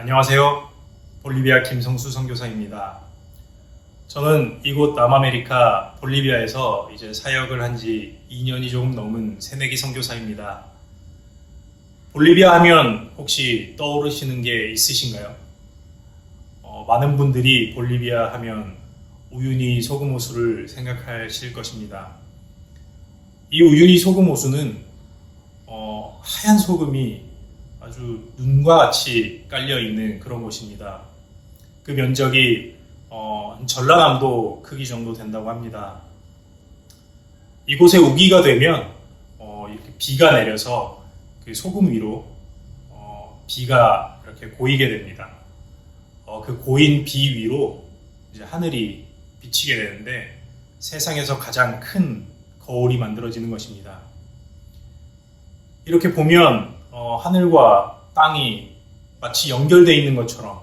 안녕하세요. 볼리비아 김성수 선교사입니다. 저는 이곳 남아메리카 볼리비아에서 이제 사역을 한 지 2년이 조금 넘은 새내기 선교사입니다. 볼리비아 하면 혹시 떠오르시는 게 있으신가요? 많은 분들이 볼리비아 하면 우유니 소금호수를 생각하실 것입니다. 이 우유니 소금호수는 하얀 소금이 아주 눈과 같이 깔려있는 그런 곳입니다. 그 면적이 전라남도 크기 정도 된다고 합니다. 이곳에 우기가 되면 이렇게 비가 내려서 그 소금 위로 비가 이렇게 고이게 됩니다. 그 고인 비 위로 이제 하늘이 비치게 되는데 세상에서 가장 큰 거울이 만들어지는 것입니다. 이렇게 보면 하늘과 땅이 마치 연결되어 있는 것처럼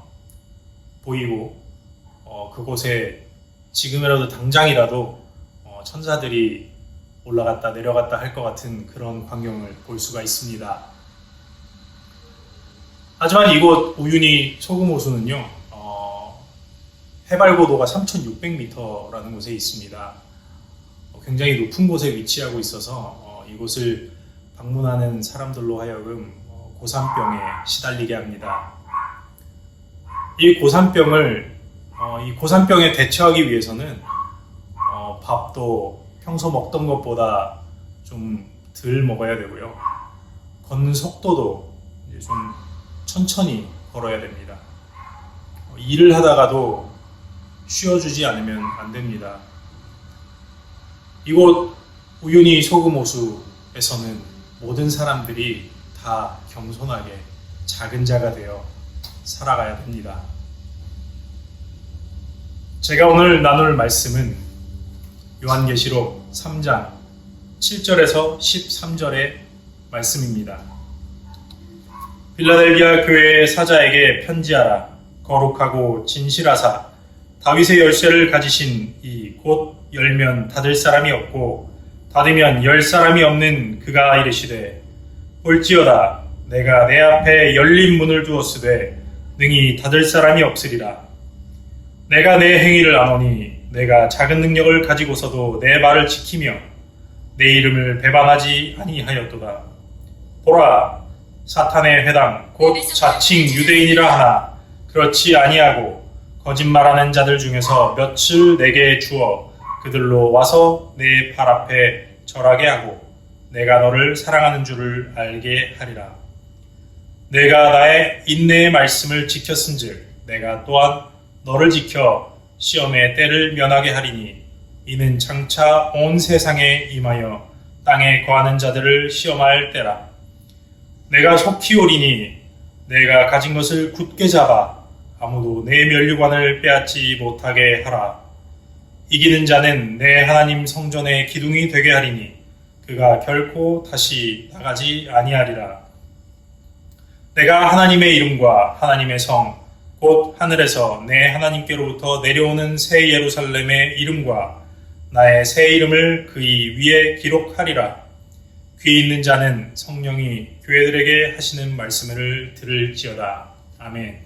보이고 그곳에 지금이라도 당장이라도 천사들이 올라갔다 내려갔다 할 것 같은 그런 광경을 볼 수가 있습니다. 하지만 이곳 우유니 소금호수는요, 해발 고도가 3,600m라는 곳에 있습니다. 굉장히 높은 곳에 위치하고 있어서 이곳을 방문하는 사람들로 하여금 고산병에 시달리게 합니다. 이 고산병에 대처하기 위해서는 밥도 평소 먹던 것보다 좀 덜 먹어야 되고요. 걷는 속도도 이제 좀 천천히 걸어야 됩니다. 일을 하다가도 쉬어주지 않으면 안 됩니다. 이곳 우유니 소금호수에서는 모든 사람들이 다 겸손하게 작은 자가 되어 살아가야 됩니다. 제가 오늘 나눌 말씀은 요한계시록 3장 7절에서 13절의 말씀입니다. 빌라델비아 교회의 사자에게 편지하라. 거룩하고 진실하사 다윗의 열쇠를 가지신 이 곧 열면 닫을 사람이 없고 닫으면 열 사람이 없는 그가 이르시되 볼지어다 내가 내 앞에 열린 문을 두었으되 능히 닫을 사람이 없으리라. 내가 내 행위를 아노니 내가 작은 능력을 가지고서도 내 말을 지키며 내 이름을 배반하지 아니하였도다. 보라, 사탄의 회당 곧 자칭 유대인이라 하나 그렇지 아니하고 거짓말하는 자들 중에서 몇을 내게 주어 그들로 와서 내 발 앞에 절하게 하고 내가 너를 사랑하는 줄을 알게 하리라. 내가 나의 인내의 말씀을 지켰은즉 내가 또한 너를 지켜 시험의 때를 면하게 하리니 이는 장차 온 세상에 임하여 땅에 거하는 자들을 시험할 때라. 내가 속히 오리니 내가 가진 것을 굳게 잡아 아무도 내 면류관을 빼앗지 못하게 하라. 이기는 자는 내 하나님 성전의 기둥이 되게 하리니 그가 결코 다시 나가지 아니하리라. 내가 하나님의 이름과 하나님의 성 곧 하늘에서 내 하나님께로부터 내려오는 새 예루살렘의 이름과 나의 새 이름을 그의 위에 기록하리라. 귀 있는 자는 성령이 교회들에게 하시는 말씀을 들을지어다. 아멘.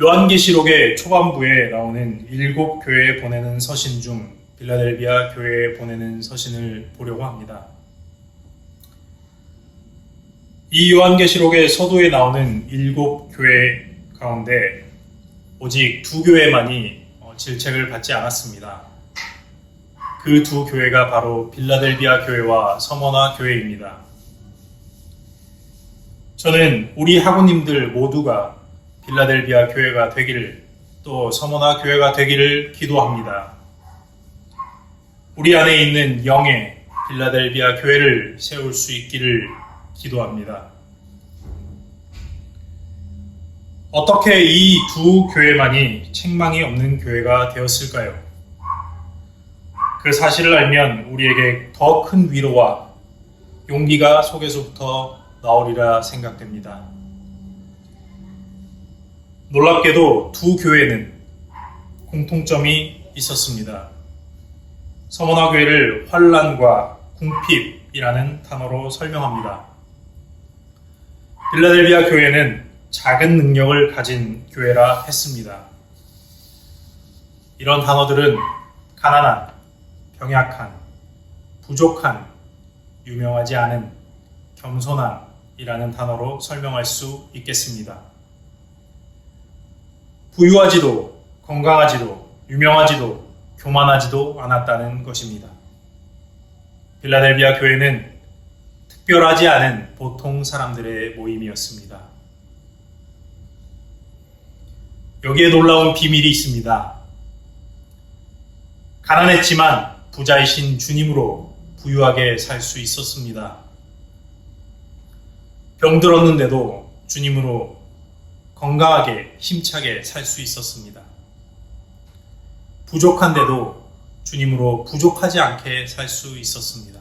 요한계시록의 초반부에 나오는 7교회에 보내는 서신 중 빌라델비아 교회에 보내는 서신을 보려고 합니다. 이 요한계시록의 서두에 나오는 7교회 가운데 오직 2교회만이 질책을 받지 않았습니다. 그 2교회가 바로 빌라델비아 교회와 서머나 교회입니다. 저는 우리 학우님들 모두가 빌라델비아 교회가 되기를 또 서머나 교회가 되기를 기도합니다. 우리 안에 있는 영의 빌라델비아 교회를 세울 수 있기를 기도합니다. 어떻게 이 2교회만이 책망이 없는 교회가 되었을까요? 그 사실을 알면 우리에게 더 큰 위로와 용기가 속에서부터 나오리라 생각됩니다. 놀랍게도 2교회는 공통점이 있었습니다. 서머나 교회를 환난과 궁핍이라는 단어로 설명합니다. 빌라델비아 교회는 작은 능력을 가진 교회라 했습니다. 이런 단어들은 가난한, 병약한, 부족한, 유명하지 않은, 겸손한이라는 단어로 설명할 수 있겠습니다. 부유하지도, 건강하지도, 유명하지도, 교만하지도 않았다는 것입니다. 빌라델비아 교회는 특별하지 않은 보통 사람들의 모임이었습니다. 여기에 놀라운 비밀이 있습니다. 가난했지만 부자이신 주님으로 부유하게 살 수 있었습니다. 병들었는데도 주님으로 건강하게 힘차게 살 수 있었습니다. 부족한데도 주님으로 부족하지 않게 살 수 있었습니다.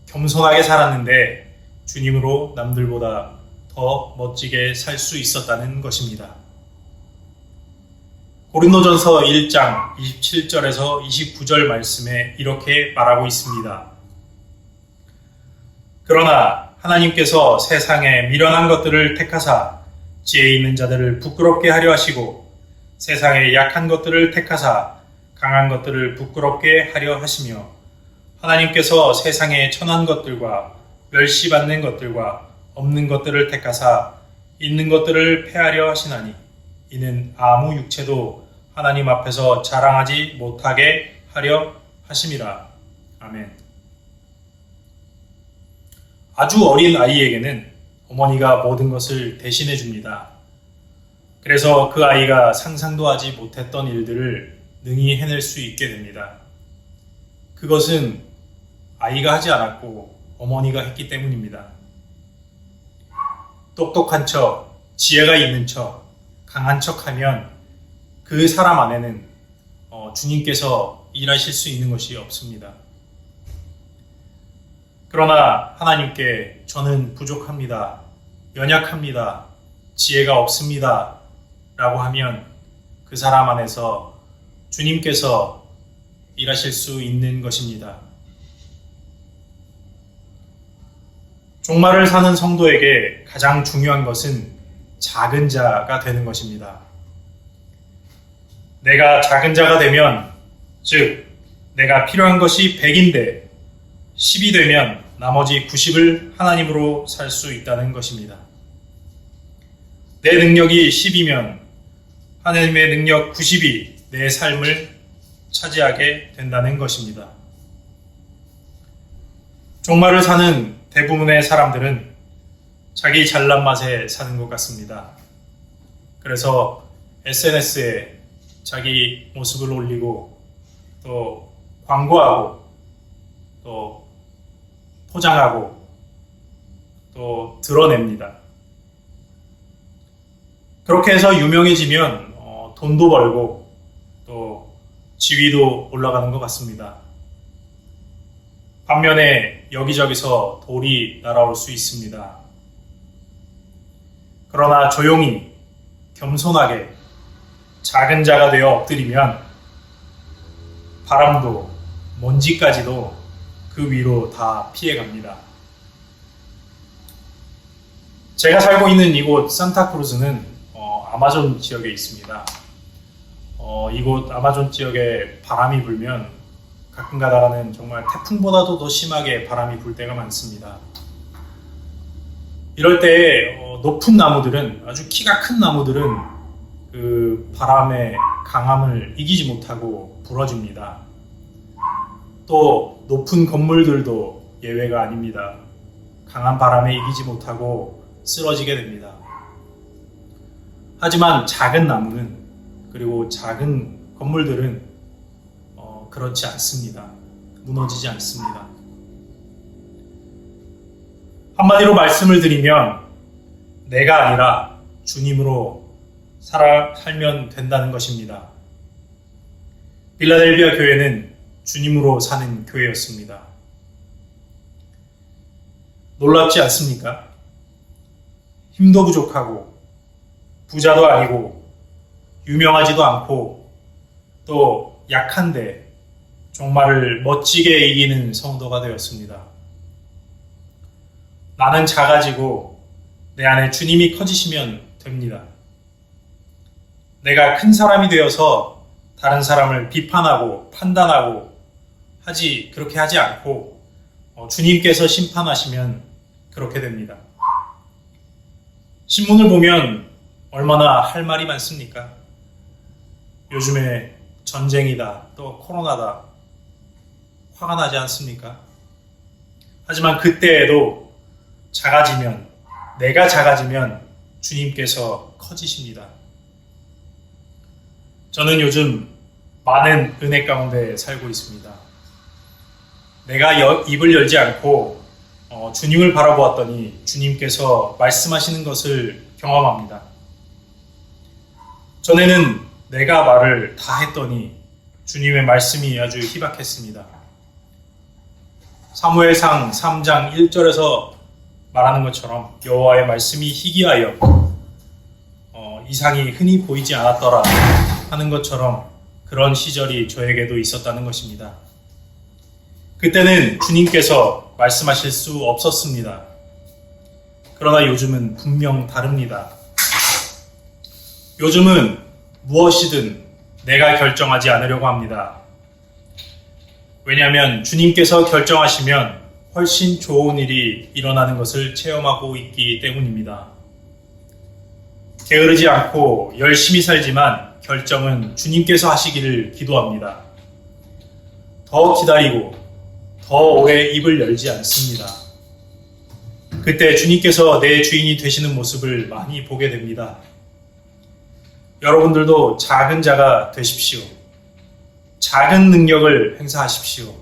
겸손하게 살았는데 주님으로 남들보다 더 멋지게 살 수 있었다는 것입니다. 고린도전서 1장 27절에서 29절 말씀에 이렇게 말하고 있습니다. 그러나 하나님께서 세상에 미련한 것들을 택하사 지혜 있는 자들을 부끄럽게 하려 하시고 세상에 약한 것들을 택하사 강한 것들을 부끄럽게 하려 하시며 하나님께서 세상에 천한 것들과 멸시받는 것들과 없는 것들을 택하사 있는 것들을 폐하려 하시나니 이는 아무 육체도 하나님 앞에서 자랑하지 못하게 하려 하심이라. 아멘. 아주 어린 아이에게는 어머니가 모든 것을 대신해 줍니다. 그래서 그 아이가 상상도 하지 못했던 일들을 능히 해낼 수 있게 됩니다. 그것은 아이가 하지 않았고 어머니가 했기 때문입니다. 똑똑한 척, 지혜가 있는 척, 강한 척하면 그 사람 안에는 주님께서 일하실 수 있는 것이 없습니다. 그러나 하나님께 저는 부족합니다, 연약합니다, 지혜가 없습니다 라고 하면 그 사람 안에서 주님께서 일하실 수 있는 것입니다. 종말을 사는 성도에게 가장 중요한 것은 작은 자가 되는 것입니다. 내가 작은 자가 되면, 즉 내가 필요한 것이 100인데 10이 되면 나머지 90을 하나님으로 살 수 있다는 것입니다. 내 능력이 10이면 하나님의 능력 90이 내 삶을 차지하게 된다는 것입니다. 종말을 사는 대부분의 사람들은 자기 잘난 맛에 사는 것 같습니다. 그래서 SNS에 자기 모습을 올리고 또 광고하고 또 포장하고 또 드러냅니다. 그렇게 해서 유명해지면 돈도 벌고 또 지위도 올라가는 것 같습니다. 반면에 여기저기서 돌이 날아올 수 있습니다. 그러나 조용히 겸손하게 작은 자가 되어 엎드리면 바람도 먼지까지도 그 위로 다 피해갑니다. 제가 살고 있는 이곳 산타크루즈는 아마존 지역에 있습니다. 이곳 아마존 지역에 바람이 불면 가끔 가다가는 정말 태풍보다도 더 심하게 바람이 불 때가 많습니다. 이럴 때 높은 나무들은, 아주 키가 큰 나무들은 그 바람의 강함을 이기지 못하고 부러집니다. 또 높은 건물들도 예외가 아닙니다. 강한 바람에 이기지 못하고 쓰러지게 됩니다. 하지만 작은 나무는, 그리고 작은 건물들은 그렇지 않습니다. 무너지지 않습니다. 한마디로 말씀을 드리면 내가 아니라 주님으로 살면 된다는 것입니다. 빌라델비아 교회는 주님으로 사는 교회였습니다. 놀랍지 않습니까? 힘도 부족하고 부자도 아니고 유명하지도 않고 또 약한데 종말을 멋지게 이기는 성도가 되었습니다. 나는 작아지고 내 안에 주님이 커지시면 됩니다. 내가 큰 사람이 되어서 다른 사람을 비판하고 판단하고 그렇게 하지 않고 주님께서 심판하시면 그렇게 됩니다. 신문을 보면 얼마나 할 말이 많습니까? 요즘에 전쟁이다, 또 코로나다, 화가 나지 않습니까? 하지만 그때에도 내가 작아지면 주님께서 커지십니다. 저는 요즘 많은 은혜 가운데 살고 있습니다. 내가 입을 열지 않고 주님을 바라보았더니 주님께서 말씀하시는 것을 경험합니다. 전에는 내가 말을 다 했더니 주님의 말씀이 아주 희박했습니다. 사무엘상 3장 1절에서 말하는 것처럼 여호와의 말씀이 희귀하여 이상이 흔히 보이지 않았더라 하는 것처럼 그런 시절이 저에게도 있었다는 것입니다. 그때는 주님께서 말씀하실 수 없었습니다. 그러나 요즘은 분명 다릅니다. 요즘은 무엇이든 내가 결정하지 않으려고 합니다. 왜냐하면 주님께서 결정하시면 훨씬 좋은 일이 일어나는 것을 체험하고 있기 때문입니다. 게으르지 않고 열심히 살지만 결정은 주님께서 하시기를 기도합니다. 더 기다리고 더 오래 입을 열지 않습니다. 그때 주님께서 내 주인이 되시는 모습을 많이 보게 됩니다. 여러분들도 작은 자가 되십시오. 작은 능력을 행사하십시오.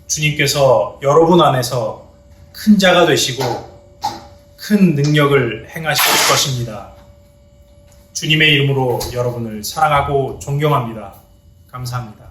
주님께서 여러분 안에서 큰 자가 되시고 큰 능력을 행하실 것입니다. 주님의 이름으로 여러분을 사랑하고 존경합니다. 감사합니다.